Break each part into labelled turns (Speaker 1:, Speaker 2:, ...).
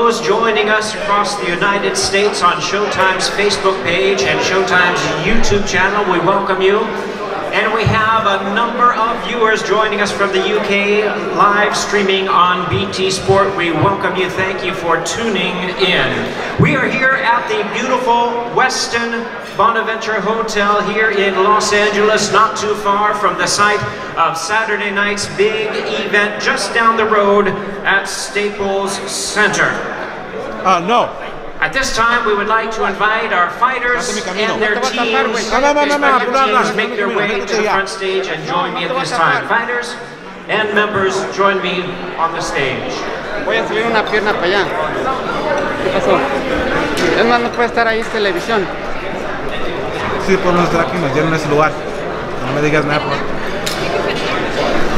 Speaker 1: those joining us across the United States on Showtime's Facebook page and Showtime's YouTube channel, we welcome you. And we have a number of viewers joining us from the UK, live streaming on BT Sport. We welcome you. Thank you for tuning in. We are here at the beautiful Westin Bonaventure Hotel here in Los Angeles, not too far from the site of Saturday night's big event just down the road at Staples Center.
Speaker 2: No.
Speaker 1: At this time, we would like to invite our fighters and their teams make their way to the front stage and join me at this time. Fighters and members, join me on the stage.
Speaker 3: Voy a subir una pierna para allá. ¿Qué pasó? Es más, no puede estar ahí televisión.
Speaker 2: Sí, podemos estar aquí, nos dieron ese lugar. No me digas nada, por favor.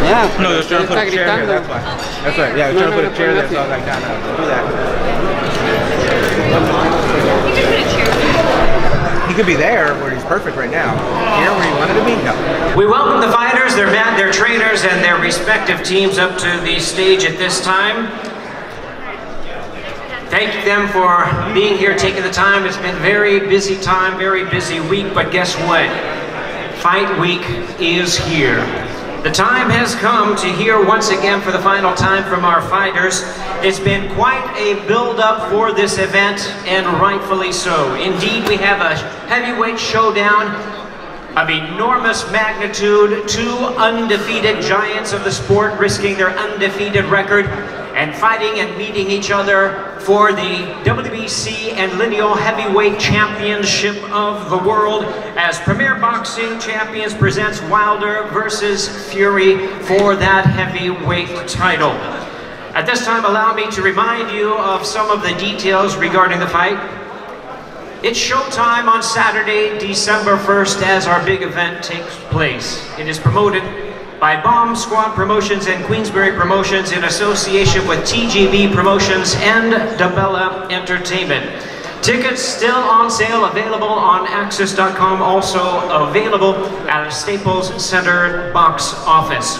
Speaker 3: Yeah.
Speaker 2: No, they're trying to put a chair here, that's why. That's right, yeah, they're trying to put a chair there, so I was like, no, do that. He could be there where he's perfect right now. Here where he wanted to be? No.
Speaker 1: We welcome the fighters, their trainers, and their respective teams up to the stage at this time. Thank them for being here, taking the time. It's been a very busy time, very busy week, but guess what? Fight week is here. The time has come to hear once again for the final time from our fighters. It's been quite a build-up for this event, and rightfully so. Indeed, we have a heavyweight showdown of enormous magnitude, two undefeated giants of the sport risking their undefeated record and fighting and meeting each other for the WBC and Lineal Heavyweight Championship of the World as Premier Boxing Champions presents Wilder versus Fury for that heavyweight title. At this time, allow me to remind you of some of the details regarding the fight. It's showtime on Saturday, December 1st, as our big event takes place. It is promoted by Bomb Squad Promotions and Queensberry Promotions in association with TGB Promotions and Dabella Entertainment. Tickets still on sale, available on Access.com, also available at a Staples Center box office.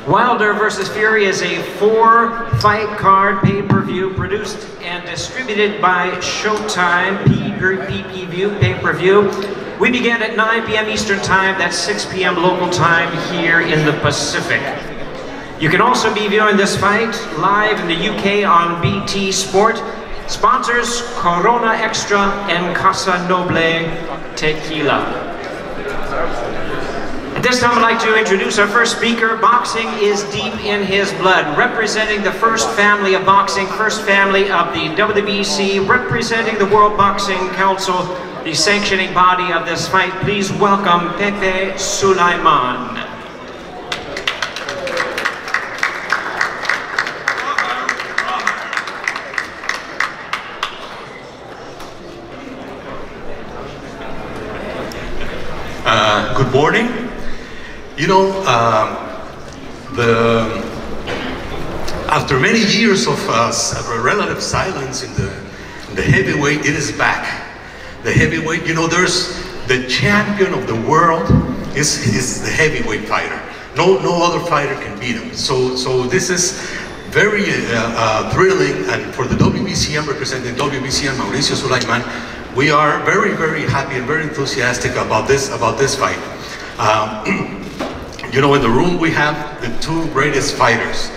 Speaker 1: Wilder vs. Fury is a 4-fight card pay-per-view produced and distributed by Showtime pay-per-view. We begin at 9 p.m. Eastern Time, that's 6 p.m. local time here in the Pacific. You can also be viewing this fight live in the UK on BT Sport. Sponsors Corona Extra and Casa Noble Tequila. At this time, I'd like to introduce our first speaker. Boxing is deep in his blood. Representing the first family of boxing, first family of the WBC, representing the World Boxing Council, the sanctioning body of this fight, please welcome Pepe Sulaiman.
Speaker 4: Good morning. You know, after many years of relative silence in the heavyweight, it is back. The heavyweight, you know, there's the champion of the world is the heavyweight fighter. No other fighter can beat him. So this is very thrilling, and for the WBC, I'm representing WBC and Mauricio Sulaiman. We are very, very happy and very enthusiastic about this fight. You know, in the room we have the two greatest fighters.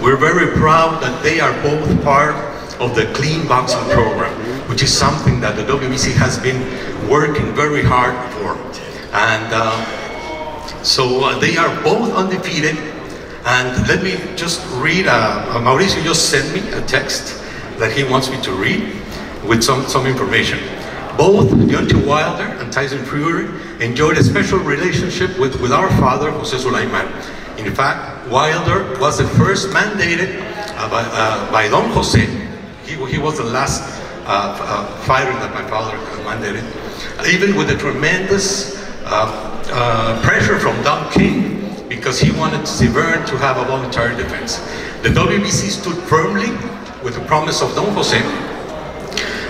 Speaker 4: We're very proud that they are both part of the clean boxing program, which is something that the WBC has been working very hard for. And so they are both undefeated. And let me just read, Mauricio just sent me a text that he wants me to read with some information. Both Deontay Wilder and Tyson Fury enjoyed a special relationship with our father, Jose Sulaiman. In fact, Wilder was the first mandated by Don Jose. He was the last fighter that my father mandated. Even with the tremendous pressure from Don King, because he wanted Severn to have a voluntary defense. The WBC stood firmly with the promise of Don Jose,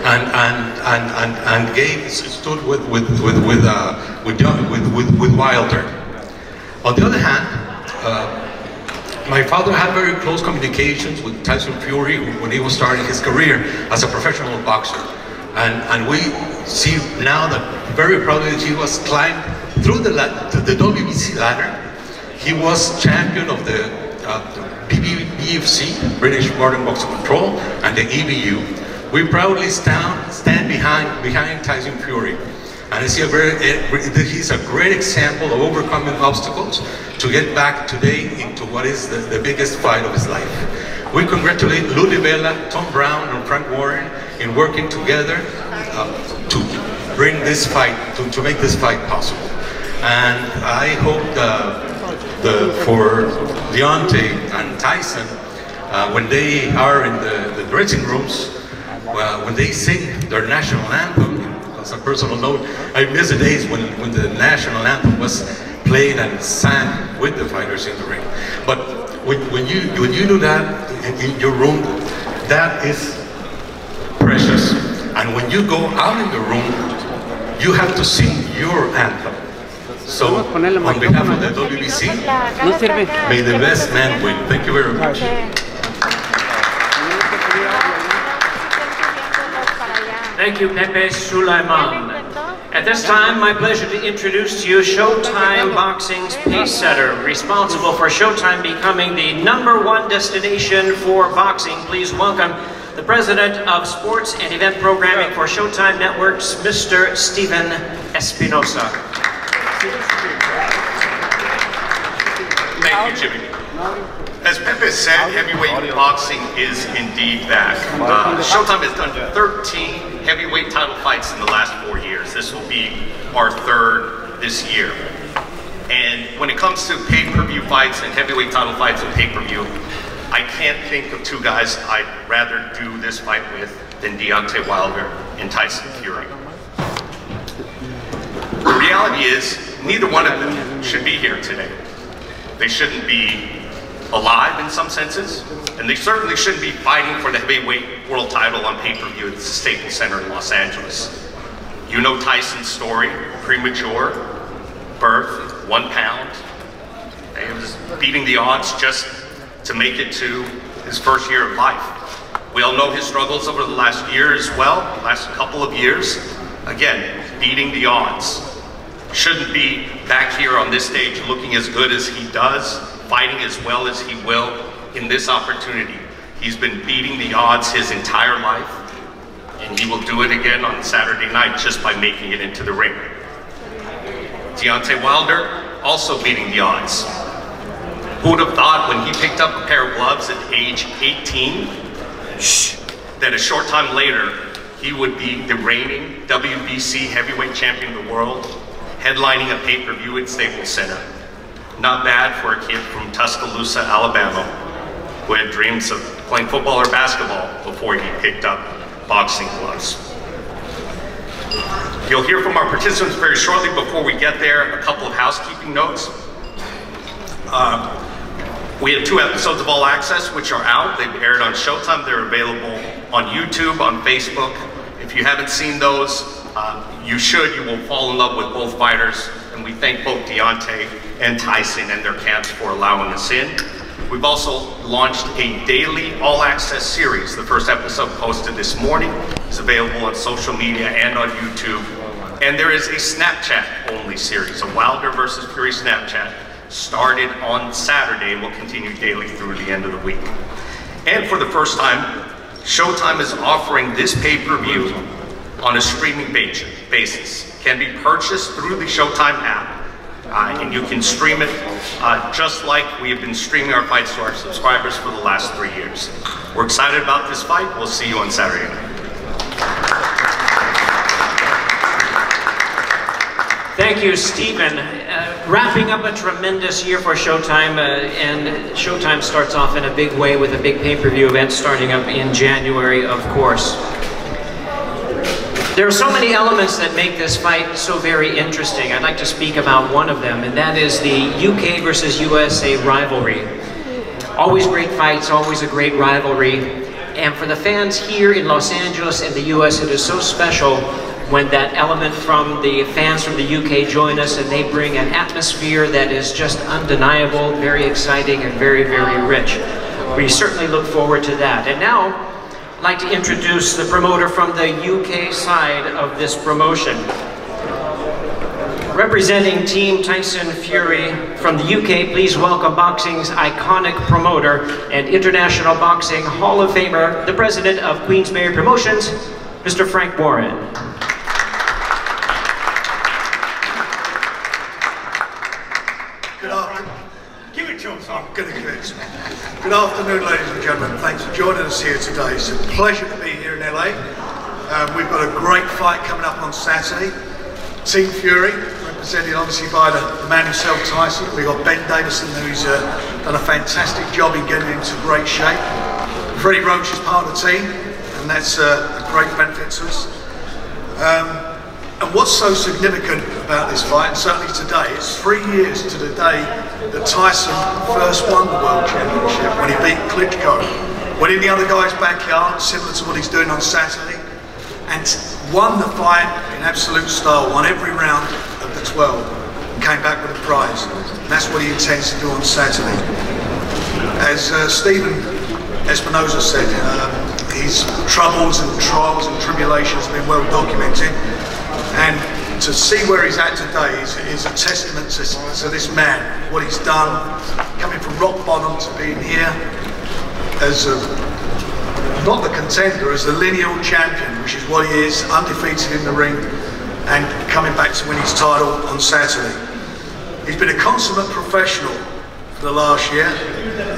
Speaker 4: and stood with Wilder. On the other hand, My father had very close communications with Tyson Fury when he was starting his career as a professional boxer. And we see now that very proudly he was climbed through the WBC ladder. He was champion of the BFC, British Modern Boxing Control, and the EBU. We proudly stand behind Tyson Fury. And he's a great example of overcoming obstacles to get back today into what is the biggest fight of his life. We congratulate Lou DiBella, Tom Brown, and Frank Warren in working together to bring this fight, to make this fight possible. And I hope for Deontay and Tyson, when they are in the dressing rooms, when they sing their national anthem, as a personal note, I miss the days when the national anthem was played and sang with the fighters in the ring. But when you do that in your room, that is precious. And when you go out in the room, you have to sing your anthem. So, on behalf of the WBC, may the best man win. Thank you very much.
Speaker 1: Thank you, Pepe Sulaiman. At this time, my pleasure to introduce to you Showtime Boxing's pace setter, responsible for Showtime becoming the #1 destination for boxing. Please welcome the President of Sports and Event Programming for Showtime Networks, Mr. Steven Espinosa.
Speaker 5: Thank you, Jimmy. As Pepe said, heavyweight boxing is indeed back. Showtime has done 13 heavyweight title fights in the last 4 years. This will be our 3rd this year. And when it comes to pay-per-view fights and heavyweight title fights and pay-per-view, I can't think of 2 guys I'd rather do this fight with than Deontay Wilder and Tyson Fury. The reality is, neither one of them should be here today. They shouldn't be alive in some senses, and they certainly shouldn't be fighting for the heavyweight world title on pay-per-view at the Staples Center in Los Angeles. You know Tyson's story, premature, birth, 1 pound. He was beating the odds just to make it to his first year of life. We all know his struggles over the last year as well, the last couple of years. Again, beating the odds. Shouldn't be back here on this stage looking as good as he does, fighting as well as he will in this opportunity. He's been beating the odds his entire life, and he will do it again on Saturday night just by making it into the ring. Deontay Wilder also beating the odds. Who would have thought when he picked up a pair of gloves at age 18, that a short time later, he would be the reigning WBC heavyweight champion of the world, headlining a pay-per-view at Staples Center. Not bad for a kid from Tuscaloosa, Alabama, who had dreams of playing football or basketball before he picked up boxing gloves. You'll hear from our participants very shortly. Before we get there, a couple of housekeeping notes. We have 2 episodes of All Access, which are out. They've aired on Showtime. They're available on YouTube, on Facebook. If you haven't seen those, you should. You will fall in love with both fighters. And we thank both Deontay and Tyson and their camps for allowing us in. We've also launched a daily All Access series. The first episode posted this morning is available on social media and on YouTube. And there is a Snapchat only series, a Wilder versus Fury Snapchat, started on Saturday and will continue daily through the end of the week. And for the first time, Showtime is offering this pay-per-view on a streaming basis. Can be purchased through the Showtime app, and you can stream it just like we have been streaming our fights to our subscribers for the last 3 years. We're excited about this fight. We'll see you on Saturday night.
Speaker 1: Thank you, Stephen. Wrapping up a tremendous year for Showtime, and Showtime starts off in a big way with a big pay-per-view event starting up in January, of course. There are so many elements that make this fight so very interesting. I'd like to speak about one of them, and that is the UK versus USA rivalry. Always great fights, always a great rivalry. And for the fans here in Los Angeles and the US, it is so special when that element from the fans from the UK join us, and they bring an atmosphere that is just undeniable, very exciting, and very, very rich. We certainly look forward to that. And now, I'd like to introduce the promoter from the UK side of this promotion. Representing Team Tyson Fury from the UK, please welcome boxing's iconic promoter and International Boxing Hall of Famer, the president of Queensberry Promotions, Mr. Frank Warren.
Speaker 6: Good afternoon. Give it to him, I'm going to give it. Good afternoon, ladies and gentlemen. Thanks for joining us here today. It's a pleasure to be here in LA. We've got a great fight coming up on Saturday. Team Fury, represented obviously by the man himself, Tyson. We've got Ben Davison, who's done a fantastic job in getting into great shape. Freddie Roach is part of the team, and that's a great benefit to us. And what's so significant about this fight, and certainly today, it's 3 years to the day that Tyson first won the World Championship when he beat Klitschko. Went in the other guy's backyard, similar to what he's doing on Saturday, and won the fight in absolute style, won every round of the 12, and came back with a prize. And that's what he intends to do on Saturday. As Stephen Espinosa said, his troubles and trials and tribulations have been well documented. And to see where he's at today is a testament to this man, what he's done, coming from rock bottom to being here as not the contender, as the lineal champion, which is what he is, undefeated in the ring, and coming back to win his title on Saturday. He's been a consummate professional for the last year.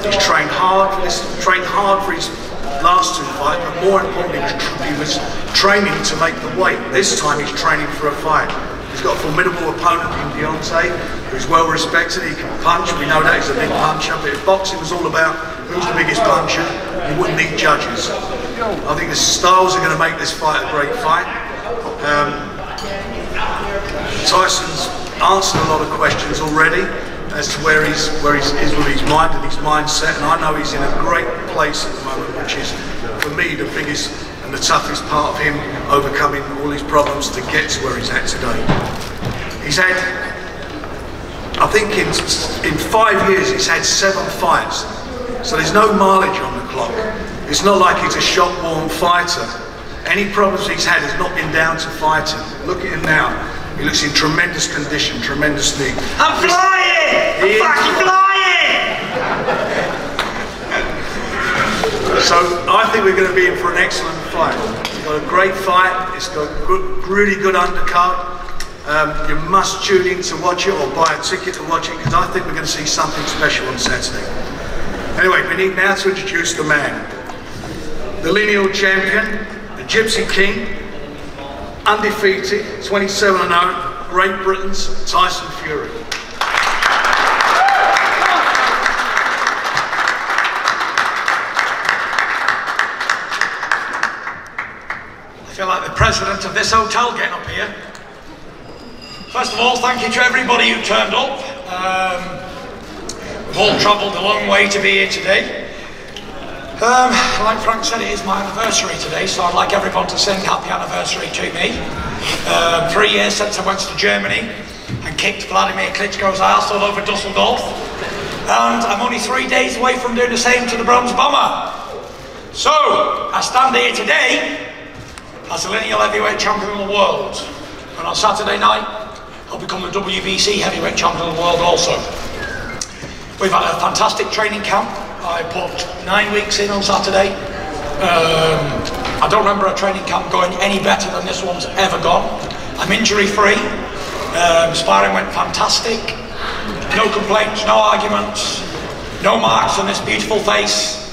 Speaker 6: He's trained hard for this, trained hard for his last two fights, but more importantly, he was training to make the weight. This time he's training for a fight. He's got a formidable opponent in Deontay, who's well respected. He can punch. We know that he's a big puncher, but if boxing was all about who's the biggest puncher, he wouldn't need judges. I think the styles are going to make this fight a great fight. Tyson's answered a lot of questions already as to where he is with his mind and his mindset, and I know he's in a great place at the moment, which is, for me, the biggest and the toughest part of him overcoming all his problems to get to where he's at today. He's had, I think in 5 years, he's had 7 fights, so there's no mileage on the clock. It's not like he's a shop-worn fighter. Any problems he's had has not been down to fighting. Look at him now. He looks in tremendous condition, tremendous nick.
Speaker 7: I'm flying! I'm fucking flying!
Speaker 6: So I think we're going to be in for an excellent fight. We've got a great fight. It's got a really good undercard. You must tune in to watch it or buy a ticket to watch it, because I think we're going to see something special on Saturday. Anyway, we need now to introduce the man. The lineal champion, the Gypsy King, undefeated, 27-0, Great Britain's Tyson Fury.
Speaker 7: I feel like the president of this hotel getting up here. First of all, thank you to everybody who turned up. We've all travelled a long way to be here today. Like Frank said, it is my anniversary today, so I'd like everyone to sing happy anniversary to me. 3 years since I went to Germany and kicked Vladimir Klitschko's ass all over Dusseldorf. And I'm only 3 days away from doing the same to the Bronze Bomber. So, I stand here today as the lineal heavyweight champion of the world. And on Saturday night, I'll become the WBC heavyweight champion of the world also. We've had a fantastic training camp. I put 9 weeks in on Saturday. I don't remember a training camp going any better than this one's ever gone. I'm injury free. Sparring went fantastic. No complaints, no arguments, no marks on this beautiful face.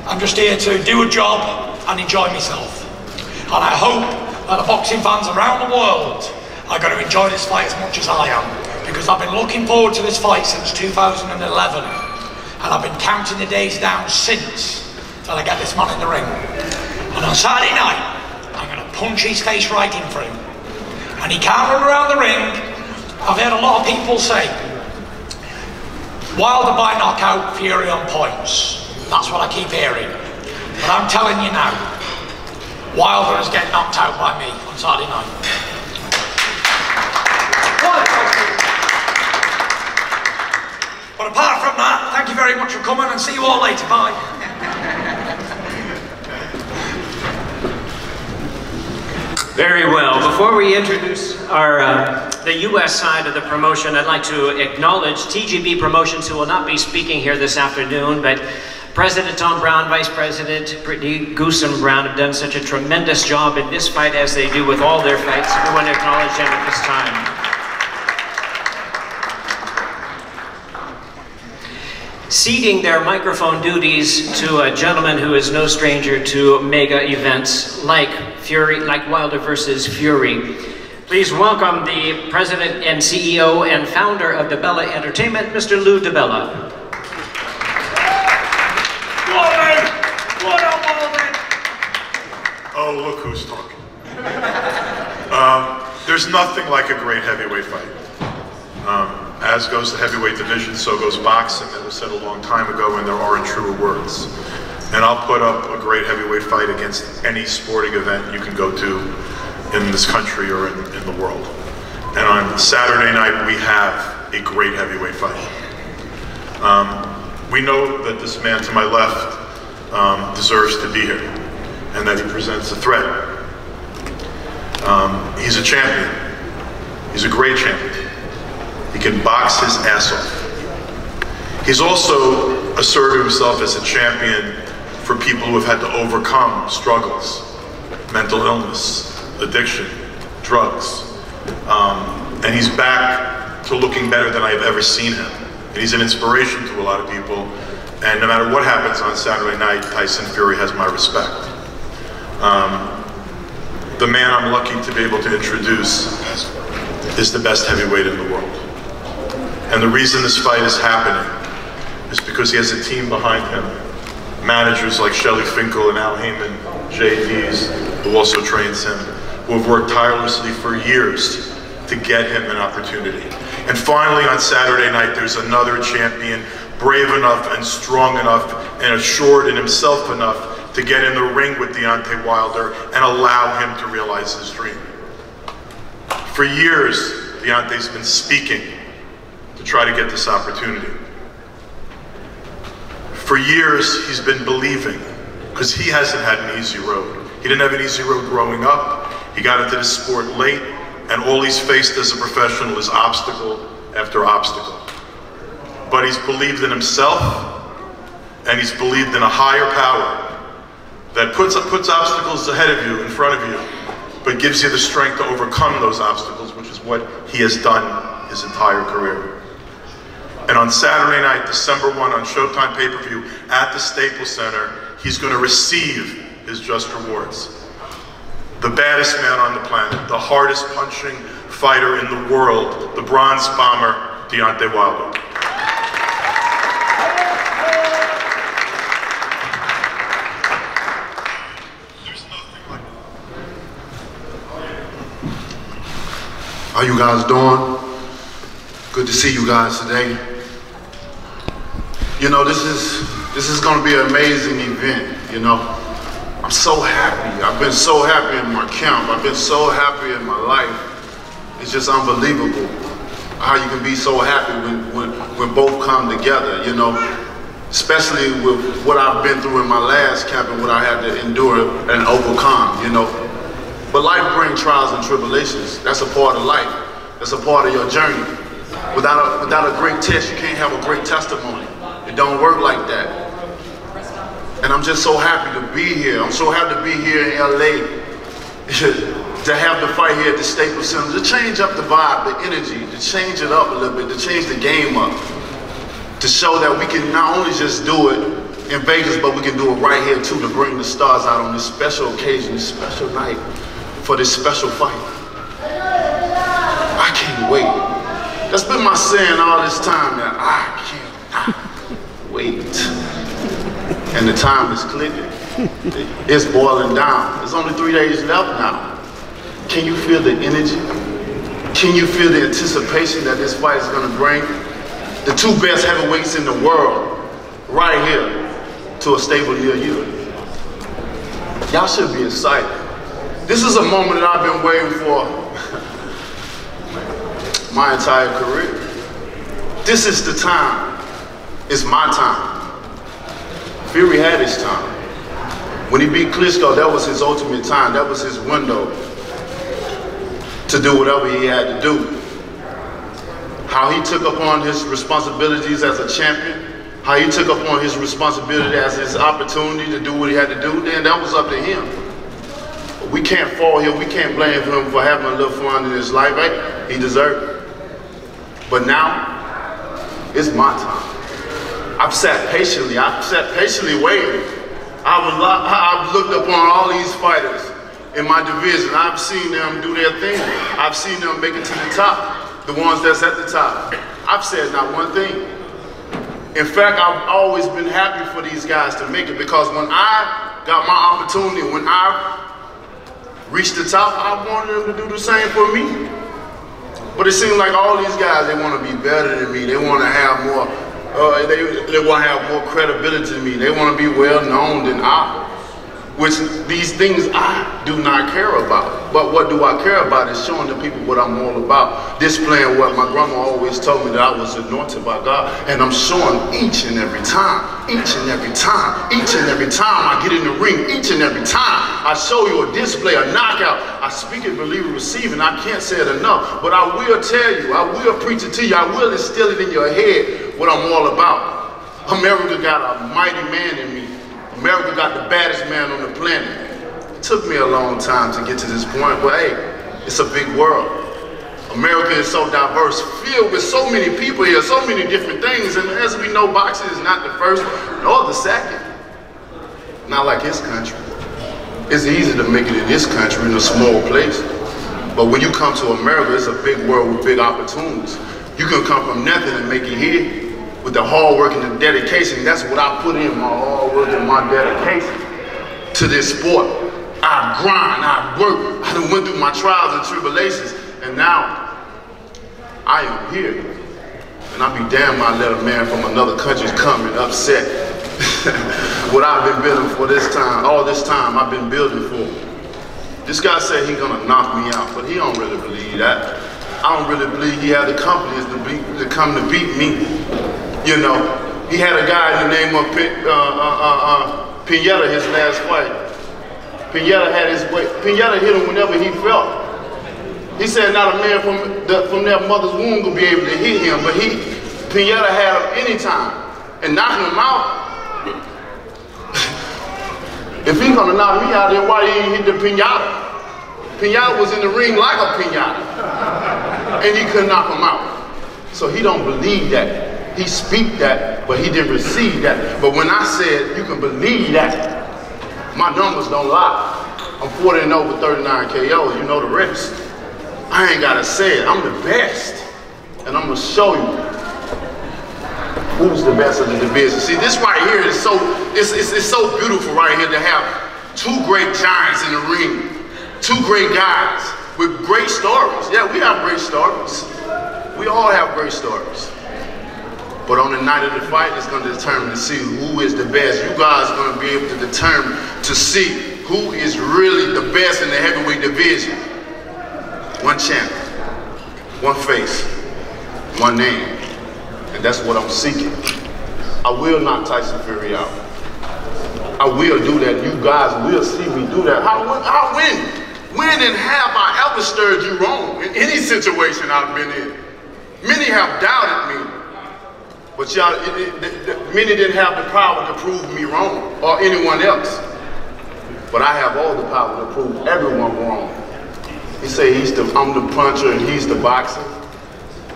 Speaker 7: I'm just here to do a job and enjoy myself. And I hope that the boxing fans around the world are going to enjoy this fight as much as I am, because I've been looking forward to this fight since 2011. And I've been counting the days down since till I get this man in the ring. And on Saturday night, I'm going to punch his face right in for him. And he can't run around the ring. I've heard a lot of people say, Wilder by knockout, Fury on points. That's what I keep hearing. But I'm telling you now, Wilder is getting knocked out by me on Saturday night. But apart from that, thank you very much for coming and see you all later. Bye.
Speaker 1: Very well. Before we introduce the U.S. side of the promotion, I'd like to acknowledge TGB Promotions, who will not be speaking here this afternoon, but President Tom Brown, Vice President Brittany Goosen Brown have done such a tremendous job in this fight as they do with all their fights. We want to acknowledge them at this time. Ceding their microphone duties to a gentleman who is no stranger to mega events like Wilder versus Fury. Please welcome the President and CEO and founder of DiBella Entertainment, Mr. Lou DiBella.
Speaker 8: Oh, look who's talking. There's nothing like a great heavyweight fight. As goes the heavyweight division, so goes boxing. That was said a long time ago, and there aren't truer words. And I'll put up a great heavyweight fight against any sporting event you can go to in this country or in the world. And on Saturday night, we have a great heavyweight fight. We know that this man to my left deserves to be here, and that he presents a threat. He's a champion. He's a great champion. He can box his ass off. He's also asserted himself as a champion for people who have had to overcome struggles, mental illness, addiction, drugs. And he's back to looking better than I've ever seen him. And he's an inspiration to a lot of people. And no matter what happens on Saturday night, Tyson Fury has my respect. The man I'm lucky to be able to introduce is the best heavyweight in the world. And the reason this fight is happening is because he has a team behind him. Managers like Shelly Finkel and Al Heyman, JDs, who also trains him, who have worked tirelessly for years to get him an opportunity. And finally on Saturday night, there's another champion, brave enough and strong enough and assured in himself enough to get in the ring with Deontay Wilder and allow him to realize his dream. For years, Deontay's been speaking to try to get this opportunity. For years, he's been believing, because he hasn't had an easy road. He didn't have an easy road growing up. He got into this sport late, and all he's faced as a professional is obstacle after obstacle. But he's believed in himself, and he's believed in a higher power that puts obstacles ahead of you, in front of you, but gives you the strength to overcome those obstacles, which is what he has done his entire career. And on Saturday night, December 1, on Showtime pay-per-view at the Staples Center, he's going to receive his just rewards. The baddest man on the planet, the hardest punching fighter in the world, the bronze bomber, Deontay Wilder.
Speaker 9: How you guys doing? Good to see you guys today. You know, this is going to be an amazing event, you know. I'm so happy. I've been so happy in my camp. I've been so happy in my life. It's just unbelievable how you can be so happy when both come together, you know. Especially with what I've been through in my last camp and what I had to endure and overcome, you know. But life brings trials and tribulations. That's a part of life. That's a part of your journey. Without a great test, you can't have a great testimony. It don't work like that. And I'm just so happy to be here. I'm so happy to be here in LA to have the fight here at the Staples Center, to change up the vibe, the energy, to change it up a little bit, to change the game up, to show that we can not only just do it in Vegas, but we can do it right here too, to bring the stars out on this special occasion, this special night, for this special fight. I can't wait. That's been my saying all this time, that I cannot wait. And the time is clicking. It's boiling down. There's only 3 days left now. Can you feel the energy? Can you feel the anticipation that this fight is going to bring? The two best heavyweights in the world, right here, to a stable near you. Y'all should be excited. This is a moment that I've been waiting for my entire career. This is the time. It's my time. Fury had his time. When he beat Klitschko, that was his ultimate time. That was his window to do whatever he had to do. How he took upon his responsibilities as a champion, how he took upon his responsibility as his opportunity to do what he had to do, then that was up to him. We can't fall here, we can't blame him for having a little fun in his life, right? He deserved it. But now, it's my time. I've sat patiently waiting. I've looked upon all these fighters in my division. I've seen them do their thing. I've seen them make it to the top, the ones that's at the top. I've said not one thing. In fact, I've always been happy for these guys to make it, because when I got my opportunity, when I reached the top, I wanted them to do the same for me. But it seems like all these guys, they want to be better than me. They want to have more, they want to have more credibility than me. They want to be well known than I. Which these things I do not care about. But what do I care about is showing the people what I'm all about. Displaying what my grandma always told me, that I was anointed by God. And I'm showing each and every time, each and every time, each and every time I get in the ring, each and every time I show you a display, a knockout. I speak it, believe it, receive it. I can't say it enough. But I will tell you, I will preach it to you, I will instill it in your head what I'm all about. America got a mighty man in me. America got the baddest man on the planet. It took me a long time to get to this point, but hey, it's a big world. America is so diverse, filled with so many people here, so many different things, and as we know, boxing is not the first nor the second. Not like this country. It's easy to make it in this country, in a small place. But when you come to America, it's a big world with big opportunities. You can come from nothing and make it here. With the hard work and the dedication, that's what I put in, my hard work and my dedication to this sport. I grind, I work, I done went through my trials and tribulations, and now I am here. And I'll be damned I let a man from another country come and upset what I've been building for this time, all this time I've been building for. This guy said he's gonna knock me out, but he don't really believe that. I don't really believe he had the confidence to come to beat me. You know, he had a guy in the name of Pineda his last fight. Pineda had his way. Pineda hit him whenever he felt. He said not a man from their mother's womb could be able to hit him, but Pineda had him anytime. And knocking him out, if he's gonna knock me out, then why didn't he hit the Pineda? Pineda was in the ring like a Pineda, and he couldn't knock him out. So he don't believe that. He speak that, but he didn't receive that. But when I said you can believe that, my numbers don't lie. I'm 40-0 with 39 KOs, you know the rest. I ain't gotta say it, I'm the best. And I'm gonna show you who's the best of the division. See, this right here is so, it's so beautiful right here to have two great giants in the ring. Two great guys with great stories. Yeah, we have great stories. We all have great stories. But on the night of the fight, it's going to determine to see who is the best. You guys are going to be able to determine to see who is really the best in the heavyweight division. One champion, one face, one name. And that's what I'm seeking. I will knock Tyson Fury out. I will do that. You guys will see me do that. I'll win. When and have I ever stirred you wrong in any situation I've been in? Many have doubted me. But y'all, many didn't have the power to prove me wrong, or anyone else. But I have all the power to prove everyone wrong. He said I'm the puncher and he's the boxer.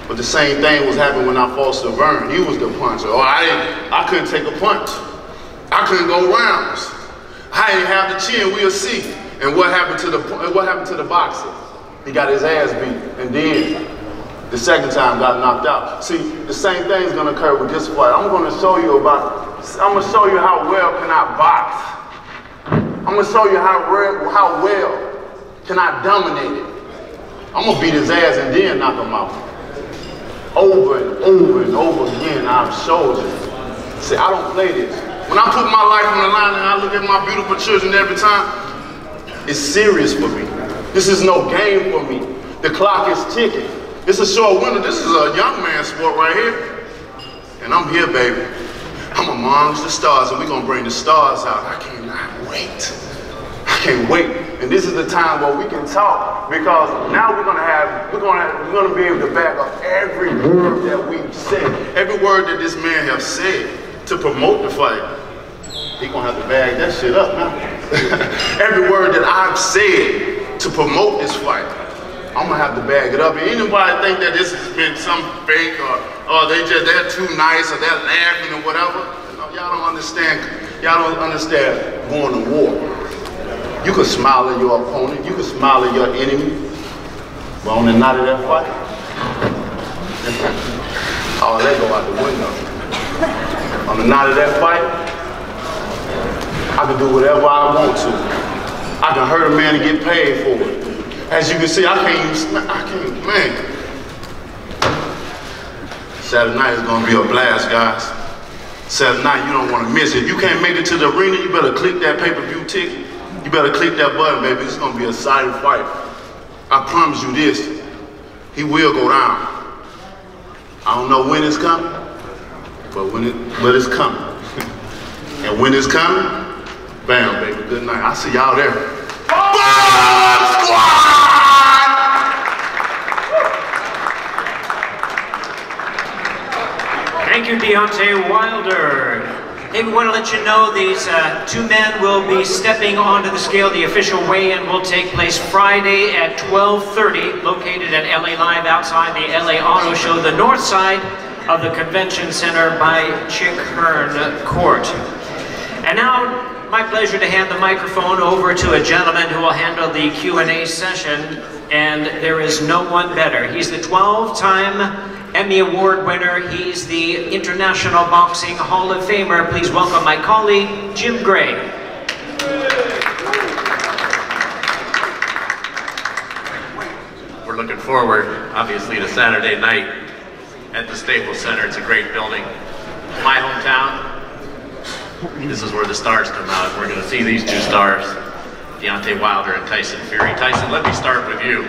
Speaker 9: But the same thing was happening when I fought Severn. He was the puncher. Or I couldn't take a punch. I couldn't go rounds. I didn't have the chin, we'll see. And what happened to the boxer? He got his ass beat, and then the second time got knocked out. See, the same thing is gonna occur with this fight. I'm gonna show you how well can I box. I'm gonna show you how well can I dominate it. I'm gonna beat his ass and then knock him out. Over and over and over again, I've showed you. See, I don't play this. When I put my life on the line and I look at my beautiful children every time, is serious for me. This is no game for me. The clock is ticking. It's a short window. This is a young man sport right here. And I'm here, baby. I'm amongst the stars, and we're gonna bring the stars out. I cannot wait. I can't wait. And this is the time where we can talk, because now we're gonna be able to back up every word that we've said, every word that this man has said to promote the fight. He gonna have to bag that shit up now. Every word that I've said to promote this fight, I'm gonna have to bag it up. And anybody think that this has been some fake or they're too nice or they're laughing or whatever, y'all don't understand. Y'all don't understand going to war. You can smile at your opponent, you can smile at your enemy, but on the night of that fight, all that go out the window. On the night of that fight, I can do whatever I want to. I can hurt a man and get paid for it. As you can see, man. Saturday night is gonna be a blast, guys. Saturday night, you don't wanna miss it. If you can't make it to the arena, you better click that pay-per-view ticket. You better click that button, baby. It's gonna be a exciting fight. I promise you this, he will go down. I don't know when it's coming, but it's coming. And when it's coming, bam, baby, good night. I'll see y'all there. Bomb Squad!
Speaker 1: Thank you, Deontay Wilder. Hey, we want to let you know these two men will be stepping onto the scale. The official weigh-in will take place Friday at 12:30, located at LA Live outside the LA Auto Show, the north side of the Convention Center by Chick Hearn Court. And now, my pleasure to hand the microphone over to a gentleman who will handle the Q&A session, and there is no one better. He's the 12-time Emmy Award winner. He's the International Boxing Hall of Famer. Please welcome my colleague, Jim Gray.
Speaker 10: We're looking forward, obviously, to Saturday night at the Staples Center. It's a great building. My hometown. This is where the stars come out. We're going to see these two stars, Deontay Wilder and Tyson Fury. Tyson, let me start with you,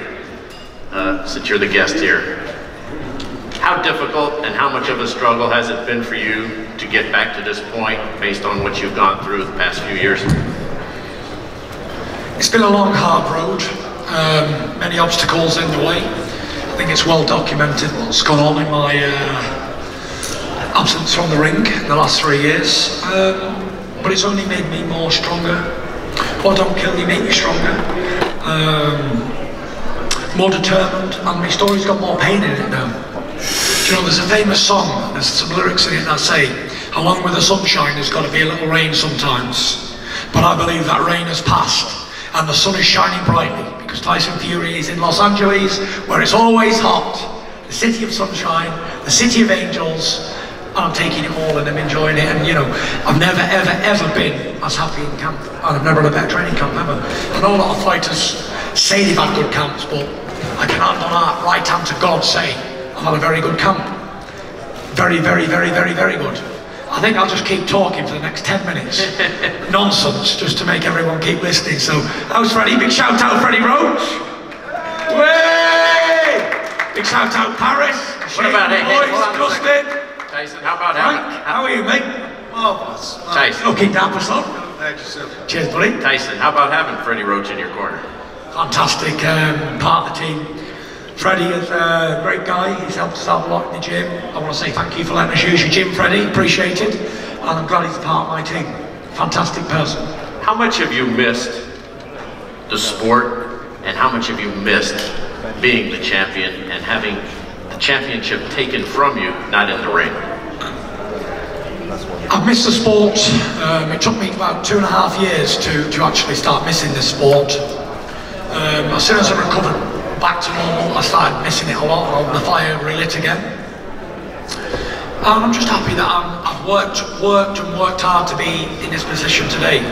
Speaker 10: since you're the guest here. How difficult and how much of a struggle has it been for you to get back to this point based on what you've gone through the past few years?
Speaker 7: It's been a long, hard road. Many obstacles in the way. I think it's well documented what's gone on in my absence from the ring in the last 3 years. But it's only made me more stronger. What don't kill you make you stronger. More determined, and my story's got more pain in it now. You know, there's a famous song, there's some lyrics in it that say, along with the sunshine there's got to be a little rain sometimes. But I believe that rain has passed and the sun is shining brightly, because Tyson Fury is in Los Angeles, where it's always hot. The city of sunshine, the city of angels, and I'm taking it all and I'm enjoying it. And you know, I've never ever been as happy in camp, and I've never had a better training camp ever. I know a lot of fighters say they've had good camps, but I can hand on heart, right hand to God, say I've had a very good camp. Very good. I think I'll just keep talking for the next 10 minutes. Nonsense, just to make everyone keep listening. So, that was Freddie. Big shout out, Freddie Roach. Way! Big shout out, Paris.
Speaker 10: What about
Speaker 7: Justin?
Speaker 10: Tyson, how about
Speaker 7: how are you, mate?
Speaker 6: Marvellous.
Speaker 10: Tyson.
Speaker 7: Looking dapper, son. Cheers, buddy.
Speaker 10: Tyson, how about having Freddie Roach in your corner?
Speaker 7: Fantastic part of the team. Freddie is a great guy. He's helped us out a lot in the gym. I want to say thank you for letting us use your gym, Freddie. Appreciate it. And I'm glad he's a part of my team. Fantastic person.
Speaker 10: How much have you missed the sport, and how much have you missed being the champion and having the championship taken from you, not in the ring?
Speaker 7: I've missed the sport. It took me about 2.5 years to actually start missing the sport. As soon as I recovered back to normal, I started missing it a lot, and the fire relit again. And I'm just happy that I've worked hard to be in this position today.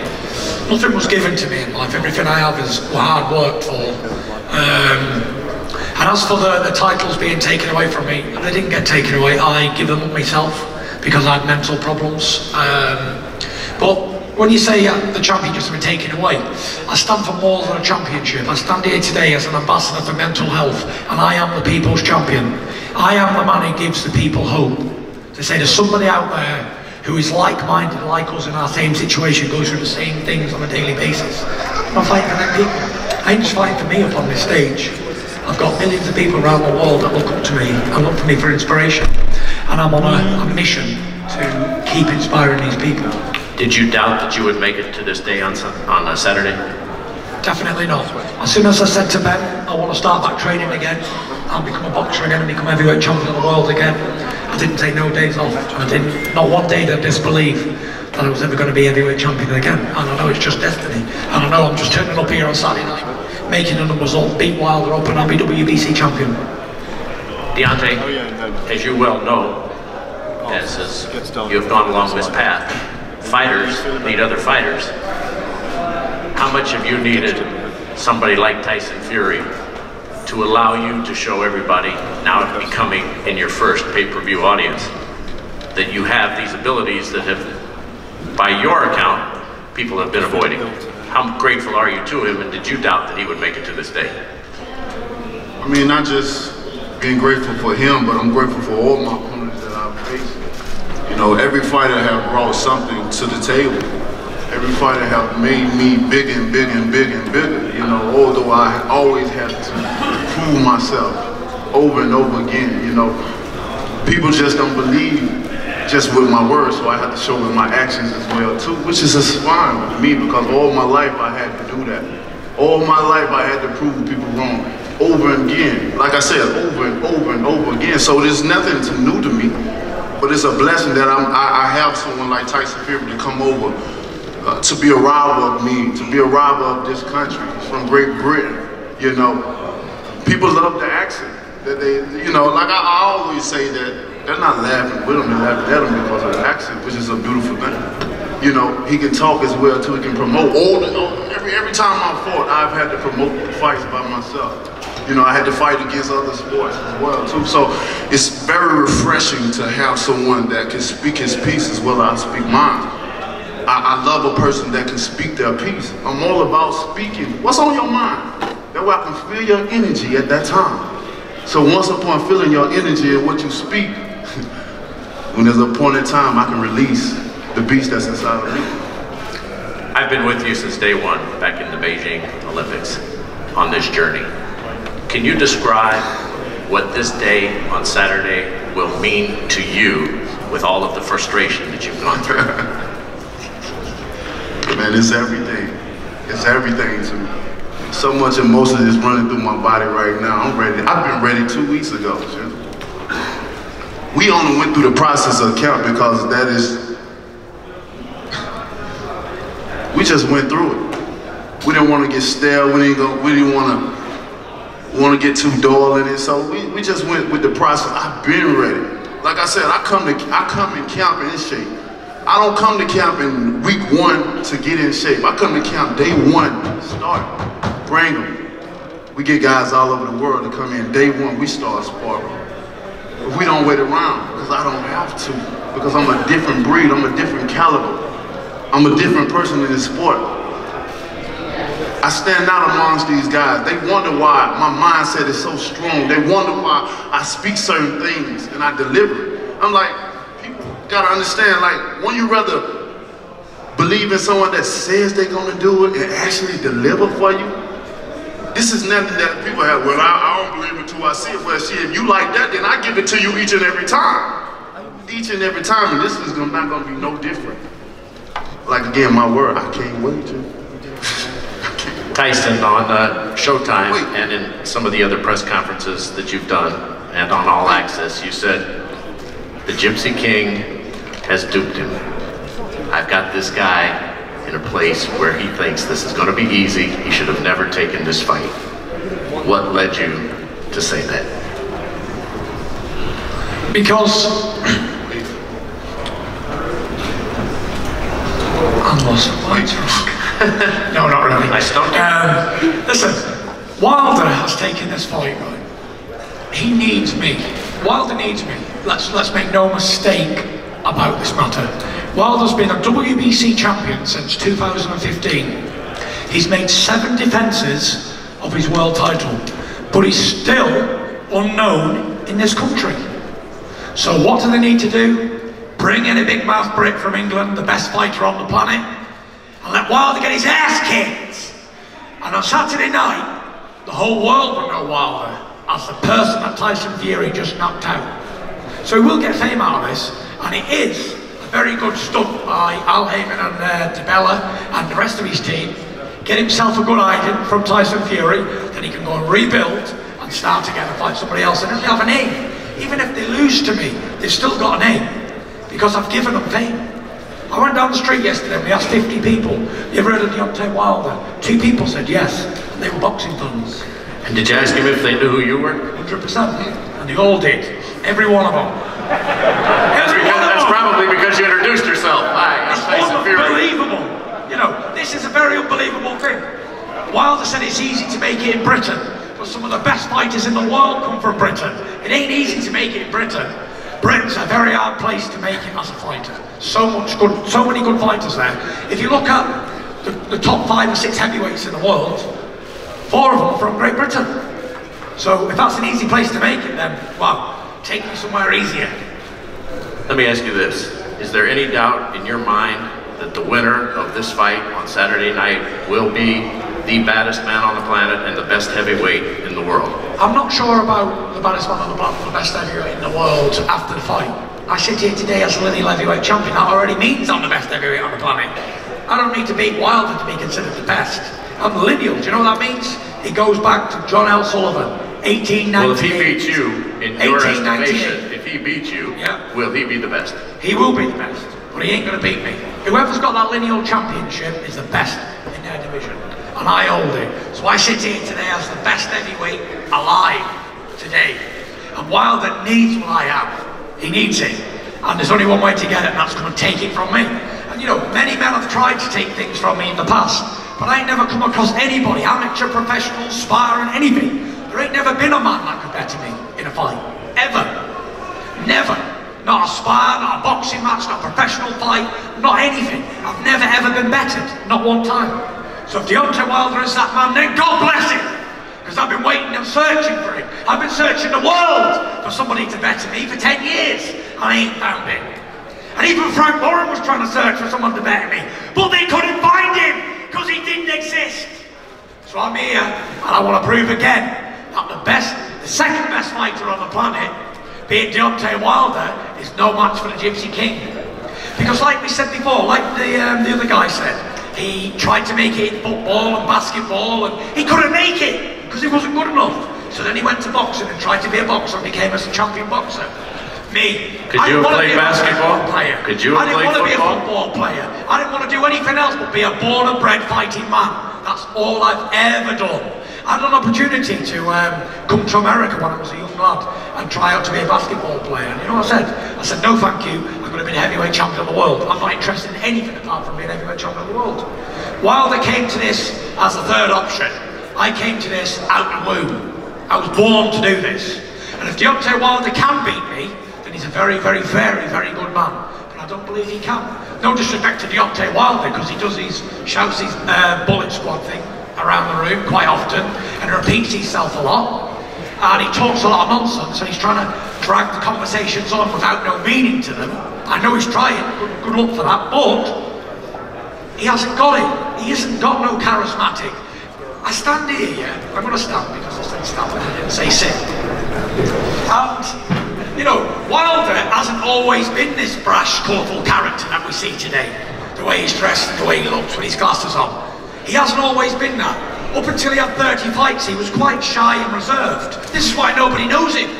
Speaker 7: Nothing was given to me in life. Everything I have is hard worked for. And as for the titles being taken away from me, they didn't get taken away. I give them up myself because I had mental problems. But when you say the championship's been taken away, I stand for more than a championship. I stand here today as an ambassador for mental health, and I am the people's champion. I am the man who gives the people hope. To say there's somebody out there who is like-minded, like us, in our same situation, goes through the same things on a daily basis. I'm fighting for them people. I ain't just fighting for me up on this stage. I've got millions of people around the world that look up to me and look to me for inspiration. And I'm on a mission to keep inspiring these people.
Speaker 10: Did you doubt that you would make it to this day on Saturday?
Speaker 7: Definitely not. As soon as I said to Ben, I want to start back training again, I'll become a boxer again and become heavyweight champion of the world again, I didn't take no days off. I didn't, not one day did I disbelieve that I was ever going to be heavyweight champion again. And I know it's just destiny. And I know I'm just turning up here on Saturday night, making the numbers up, beat Wilder up, and I'll be WBC champion.
Speaker 10: Deontay, as you well know, as you have gone along this path, fighters need other fighters. How much have you needed somebody like Tyson Fury to allow you to show everybody, now becoming in your first pay-per-view audience, that you have these abilities that have, by your account, people have been avoiding? How grateful are you to him, and did you doubt that he would make it to this day?
Speaker 9: I mean, not just being grateful for him, but I'm grateful for all my opponents that I've faced. You know, every fighter have brought something to the table. Every fighter have made me bigger and bigger and bigger and bigger. You know, although I always have to prove myself over and over again. You know, people just don't believe just with my words, so I have to show with my actions as well too, which is just fine with me, because all my life I had to do that. All my life I had to prove people wrong over and again. Like I said, over and over and over again. So there's nothing too new to me, but it's a blessing that I have someone like Tyson Fury to come over to be a rival of me, to be a rival of this country. He's from Great Britain, you know. People love the accent. That they, you know, like I always say that they're not laughing with him, they're laughing at him because of the accent, which is a beautiful thing. You know, he can talk as well too, he can promote. Every time I fought, I've had to promote the fights by myself. You know, I had to fight against other sports as well too. So it's very refreshing to have someone that can speak his piece as well as I speak mine. I love a person that can speak their piece. I'm all about speaking what's on your mind. That way I can feel your energy at that time. So once upon feeling your energy and what you speak, when there's a point in time, I can release the beast that's inside of me.
Speaker 10: I've been with you since day one, back in the Beijing Olympics, on this journey. Can you describe what this day on Saturday will mean to you with all of the frustration that you've gone through?
Speaker 9: Man, it's everything. It's everything to me. So much emotion is running through my body right now. I'm ready. I've been ready 2 weeks ago. We only went through the process of camp because that is, we just went through it. We didn't want to get stale. We didn't want to get too dull in it. So we just went with the process. I've been ready. Like I said, I come in camp in shape. I don't come to camp in week 1 to get in shape. I come to camp day 1, start, bring them. We get guys all over the world to come in day 1, we start sparring. But we don't wait around, because I don't have to, because I'm a different breed, I'm a different caliber. I'm a different person in this sport. I stand out amongst these guys. They wonder why my mindset is so strong. They wonder why I speak certain things and I deliver it. I'm like, gotta understand, like, when you rather believe in someone that says they're gonna do it and actually deliver for you, this is nothing that people have, well, I don't believe it till I see it. Well, see, if you like that, then I give it to you each and every time. Each and every time, and this is not gonna be no different. Like, again, my word, I can't wait to.
Speaker 10: Tyson, on Showtime and in some of the other press conferences that you've done and on All Access, you said, the Gypsy King has duped him. I've got this guy in a place where he thinks this is going to be easy. He should have never taken this fight. What led you to say that?
Speaker 7: Because I'm lost of light. No, not really.
Speaker 10: I stumped you.
Speaker 7: Listen, Wilder has taken this fight, right? He needs me. Wilder needs me. Let's make no mistake about this matter. Wilder's been a WBC champion since 2015. He's made 7 defences of his world title, but he's still unknown in this country. So what do they need to do? Bring in a big mouth Brit from England, the best fighter on the planet, and let Wilder get his ass kicked. And on Saturday night, the whole world will know Wilder as the person that Tyson Fury just knocked out. So he will get fame out of this, and it is a very good stunt by Al Heyman and DiBella and the rest of his team. Get himself a good item from Tyson Fury, then he can go and rebuild and start again and fight somebody else. And then they have a name. Even if they lose to me, they've still got a name, because I've given them fame. I went down the street yesterday and we asked 50 people, you ever heard of Deontay Wilder? 2 people said yes, and they were boxing fans.
Speaker 10: And did you ask him if they knew who you were?
Speaker 7: 100%, and they all did. Every one of them.
Speaker 10: That's probably because you introduced yourself. Hi, I'm Tyson Fury.
Speaker 7: Unbelievable. You know, this is a very unbelievable thing. Wilder said it's easy to make it in Britain, but some of the best fighters in the world come from Britain. It ain't easy to make it in Britain. Britain's a very hard place to make it as a fighter. So many good fighters there. If you look at the top 5 or 6 heavyweights in the world, 4 of them are from Great Britain. So if that's an easy place to make it, then, wow, take me somewhere easier.
Speaker 10: Let me ask you this. Is there any doubt in your mind that the winner of this fight on Saturday night will be the baddest man on the planet and the best heavyweight in the world?
Speaker 7: I'm not sure about the baddest man on the planet, the best heavyweight in the world after the fight. I sit here today as a lineal heavyweight champion. That already means I'm the best heavyweight on the planet. I don't need to beat Wilder to be considered the best. I'm lineal. Do you know what that means? It goes back to John L. Sullivan, 1898.
Speaker 10: Well, if he beats you, in your estimation, if he beats you, will he be the best?
Speaker 7: He will be the best, but he ain't going to beat me. Whoever's got that lineal championship is the best in their division, and I hold it. So I sit here today as the best heavyweight alive today. And Wilder needs what I have. He needs it. And there's only one way to get it, and that's going to take it from me. And you know, many men have tried to take things from me in the past, but I ain't never come across anybody, amateur, professional, sparring, anything. There ain't never been a man that could better me in a fight. Ever. Never. Not a spar, not a boxing match, not a professional fight, not anything. I've never ever been bettered, not one time. So if Deontay Wilder is that man, then God bless him. Because I've been waiting and searching for him. I've been searching the world for somebody to better me for 10 years, and I ain't found it. And even Frank Warren was trying to search for someone to better me, but they couldn't find him, because he didn't exist. So I'm here, and I want to prove again that the second best fighter on the planet, be it Deontay Wilder, is no match for the Gypsy King. Because like we said before, like the other guy said, he tried to make it in football and basketball, and he couldn't make it, because he wasn't good enough. So then he went to boxing and tried to be a boxer and became a champion boxer. Me,
Speaker 10: could you have played basketball? Could you have played football? I didn't want to be a football player. I didn't want to do anything else but be a born and bred fighting man. That's all I've ever done. I had an opportunity to come to America when I was a young lad and try out to be a basketball player. And you know what I said? I said, no thank you, I'm going to be the heavyweight champion of the world. I'm not interested in anything apart from being heavyweight champion of the world. Wilder came to this as a third option. I came to this out of the womb. I was born to do this. And if Deontay Wilder can beat me, then he's a very, very, very, very good man. But I don't believe he can. No disrespect to Deontay Wilder, because he shouts his bullet squad thing around the room quite often and repeats himself a lot, and he talks a lot of nonsense, and he's trying to drag the conversations on without no meaning to them. I know he's trying, good luck for that, but he hasn't got it. He hasn't got no charismatic. I stand here, yeah, I'm going to stand because I said stand, I didn't say sit. And you know, Wilder hasn't always been this brash, colourful character that we see today. The way he's dressed and the way he looks with his glasses on. He hasn't always been that. Up until he had 30 fights, he was quite shy and reserved. This is why nobody knows him.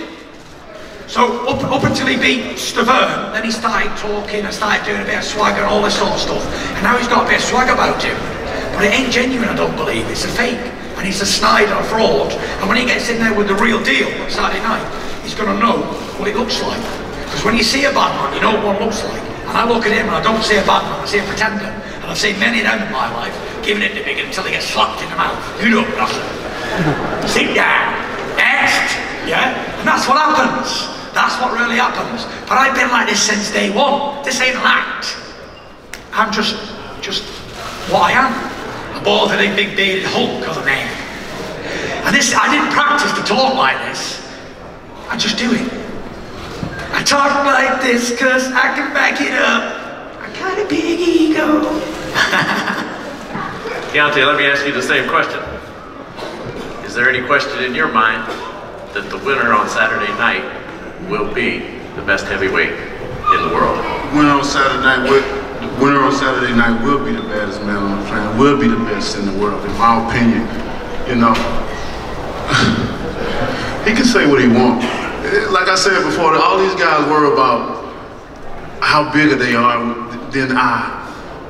Speaker 10: So up until he beat Stavern, then he started talking and started doing a bit of swagger and all this sort of stuff. And now he's got a bit of swag about him. But it ain't genuine, I don't believe. It's a fake. And he's a snide and a fraud. And when he gets in there with the real deal on Saturday night, he's going to know what it looks like. Because when you see a bad man, you know what one looks like. And I look at him and I don't see a bad man, I see a pretender. And I've seen many of them in my life, giving it the big until they get slapped in the mouth. You know, nothing. Sit down. Next. Yeah? And that's what happens. That's what really happens. But I've been like this since day one. This ain't an act.
Speaker 7: I'm just what I am. A bald headed, big bearded hulk of a man. And this, I didn't practice to talk like this. I just do it. I talk like this because I can back it up. I got a big ego.
Speaker 10: Deontay, let me ask you the same question. Is there any question in your mind that the winner on Saturday night will be the best heavyweight in the world?
Speaker 9: Winner on Saturday night will be the baddest man on the planet, will be the best in the world, in my opinion. You know, he can say what he wants. Like I said before, all these guys worry about how bigger they are than I.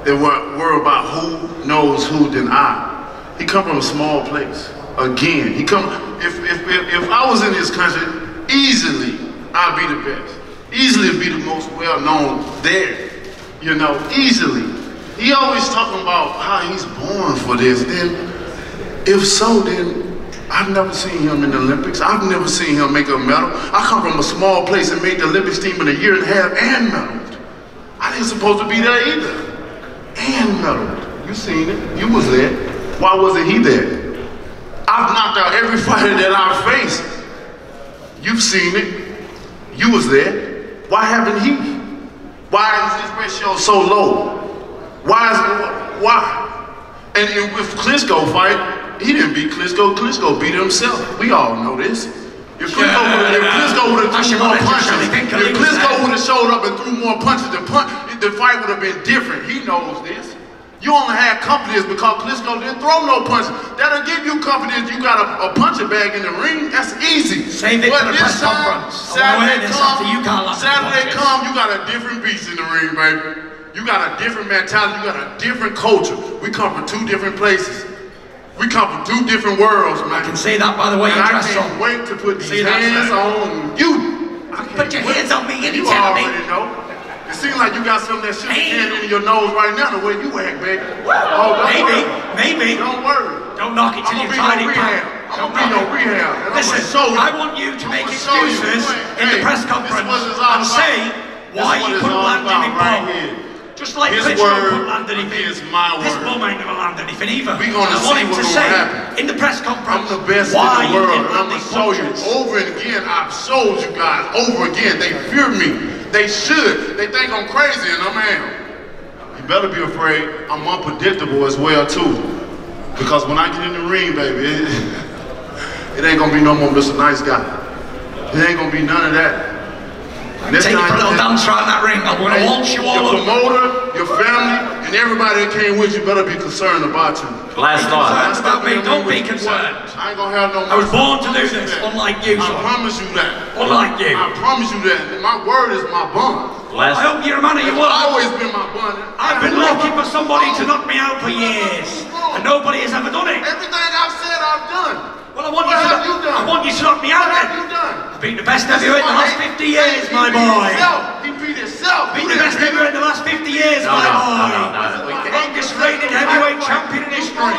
Speaker 9: They worry about who knows who than I. He come from a small place. Again, he come. If I was in this country, easily I'd be the best. Easily be the most well-known there. You know, easily. He always talking about how he's born for this. Then, if so, then I've never seen him in the Olympics. I've never seen him make a medal. I come from a small place and made the Olympics team in a year and a half and medaled. I didn't supposed to be there either. And medaled. You seen it. You was there. Why wasn't he there? I've knocked out every fighter that I've faced. You've seen it. You was there. Why haven't he? Why is his ratio so low? Why? And if Klitschko fight, he didn't beat Klitschko. Klitschko beat himself. We all know this. If Klitschko would have threw more punches, if Klitschko would have showed up and threw more punches, the fight would have been different. He knows this. You only had confidence because Klitschko didn't throw no punches. That'll give you confidence. You got a punching bag in the ring. That's easy.
Speaker 7: Save it for the press conference.
Speaker 9: Saturday come, you got a different beast in the ring, baby. You got a different mentality. You got a different culture. We come from two different places. We come from two different worlds, man.
Speaker 7: I can say that by the way you dress on.
Speaker 9: I can't wait to put these hands on you.
Speaker 7: Put your hands on me
Speaker 9: You
Speaker 7: anytime,
Speaker 9: already know. It seems like you got some of that shit in your nose right now, the way you act, baby. Oh,
Speaker 7: maybe.
Speaker 9: Don't worry.
Speaker 7: Don't knock it till you tried it, pal.
Speaker 9: I'm gonna be your rehab.
Speaker 7: Listen, I want you to make excuses in the press conference and say why you couldn't land him in ball. Just like Klitschko couldn't land anything. This bum ain't gonna land anything either.
Speaker 9: We're gonna see what's gonna happen.
Speaker 7: In the press conference,
Speaker 9: I'm the best in the world, and I'm gonna show you over and again. I've showed you guys over again. They fear me. They should. They think I'm crazy, and I am. You better be afraid. I'm unpredictable as well too. Because when I get in the ring, baby, it ain't gonna be no more Mr. Nice Guy. It ain't gonna be none of that.
Speaker 7: Take you for a little dance around that ring. I'm gonna waltz you all over.
Speaker 9: Your promoter, your family, and everybody that came with you better be concerned about you.
Speaker 10: Last thought.
Speaker 7: About me, don't be concerned.
Speaker 9: I ain't gonna have no.
Speaker 7: I was born to do this, unlike you.
Speaker 9: I promise you that.
Speaker 7: Unlike you.
Speaker 9: I promise you that. My word is my bond.
Speaker 7: I hope you're a man of your word.
Speaker 9: It's always been my bond.
Speaker 7: I've been looking for somebody to knock me out for years, and nobody has ever done it.
Speaker 9: Everything I've said, I've done.
Speaker 7: Well, I want you to knock me out then.
Speaker 9: What have you done?
Speaker 7: I've been the best heavyweight in the last 50 years, my boy.
Speaker 9: He beat himself.
Speaker 7: Been the best heavyweight in the last 50 years, my boy. Longest reigning heavyweight champion in history.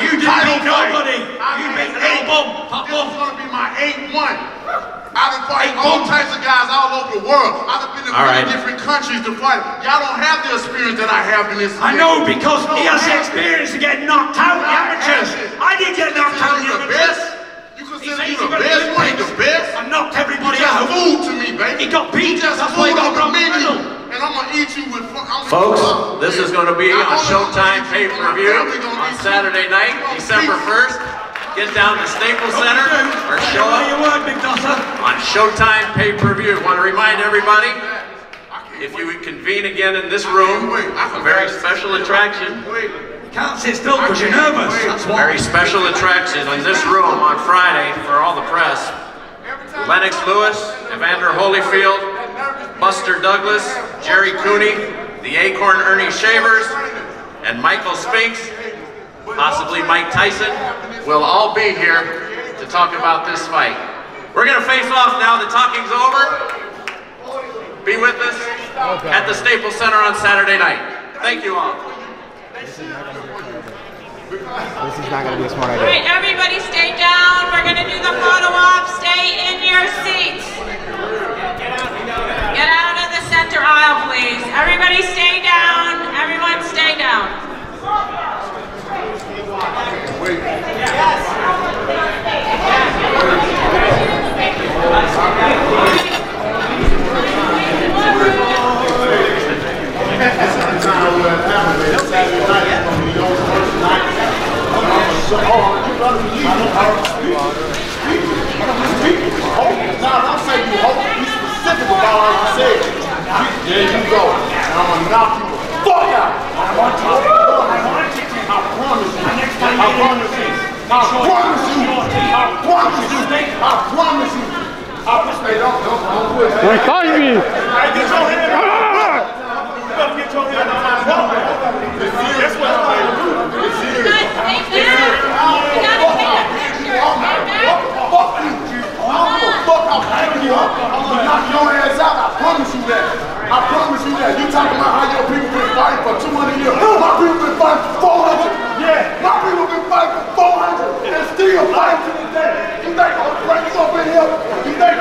Speaker 7: You didn't beat nobody. You beat a little bum, top bum.
Speaker 9: This is gonna be my 8-1. I've been fighting all types of guys all over the world. I've been in many different countries to fight. Y'all don't have the experience that I have in this.
Speaker 7: I know, because he has the experience to get knocked out in the amateurs. I didn't get knocked out in the amateurs.
Speaker 9: You consider you the best? You ain't the best?
Speaker 7: I knocked everybody
Speaker 9: out.
Speaker 7: out.
Speaker 9: Food to me, baby.
Speaker 7: He got beat.
Speaker 9: That's
Speaker 7: why he got
Speaker 9: brought
Speaker 7: menu.
Speaker 9: And I'm gonna eat you with.
Speaker 10: Folks, this is going to be on Showtime pay-per-view on Saturday night, December 1st. Get down to Staples Center or show up on Showtime pay-per-view. Want to remind everybody, if you would convene again in this room, a very special attraction.
Speaker 7: You can't sit still because you're nervous. That's why.
Speaker 10: Very special attraction in this room on Friday for all the press. Lennox Lewis, Evander Holyfield, Buster Douglas, Jerry Cooney, the Acorn Ernie Shavers, and Michael Spinks, possibly Mike Tyson, will all be here to talk about this fight. We're going to face off now. The talking's over. Be with us at the Staples Center on Saturday night. Thank you all.
Speaker 11: This is not going to be a smart idea.
Speaker 12: All right, everybody stay down. We're going to do the photo op. Stay in your seats. Get out of the center aisle, please. Everybody stay down. Everybody
Speaker 3: Don't touch me!
Speaker 6: Hey, get your hand up! You better get your hand up! That's what I'm going to do.
Speaker 12: Guys, stay down. You gotta take a picture.
Speaker 9: Fuck you! Fuck, I'm banging you up. I'm gonna knock your ass out. I promise you that. I promise you that. You talking about how your people been fighting for 200 years. My people been fighting for 400. Yeah. My people been fighting for 400 and still fighting to this day. You think I'm gonna break you up in here? You think?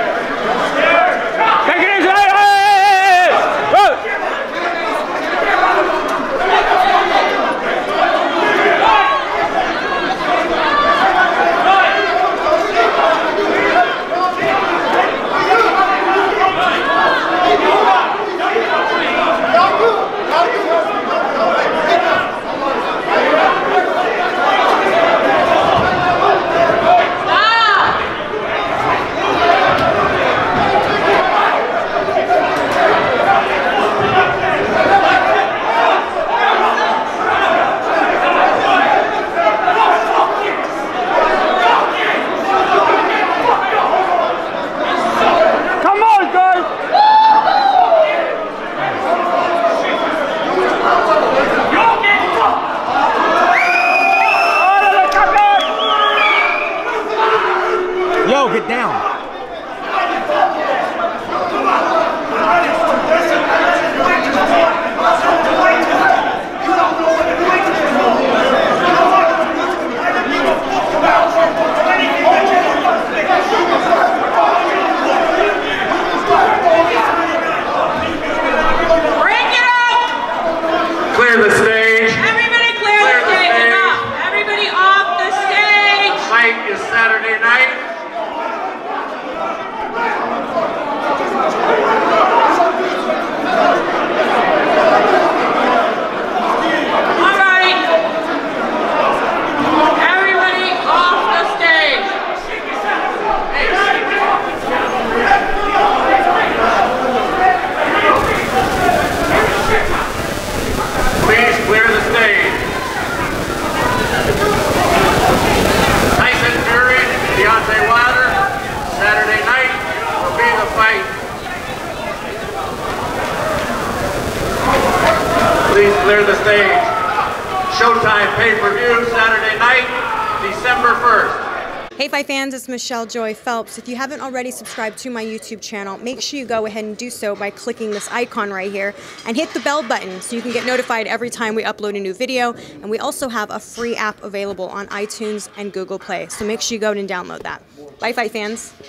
Speaker 3: Take it easy!
Speaker 11: Yo, get down.
Speaker 10: Clear the stage.
Speaker 12: Everybody clear the stage. Enough. Everybody off the stage.
Speaker 10: Fight is Saturday night.
Speaker 12: All right. Everybody off the stage.
Speaker 10: Please clear the stage. Tyson Fury, Deontay Wilder, Saturday night will be the fight. Please clear the stage. Showtime pay-per-view Saturday night, December 1st.
Speaker 13: Hey Fight fans, it's Michelle Joy Phelps. If you haven't already subscribed to my YouTube channel, make sure you go ahead and do so by clicking this icon right here and hit the bell button so you can get notified every time we upload a new video. And we also have a free app available on iTunes and Google Play, so make sure you go and download that. Bye Fight fans.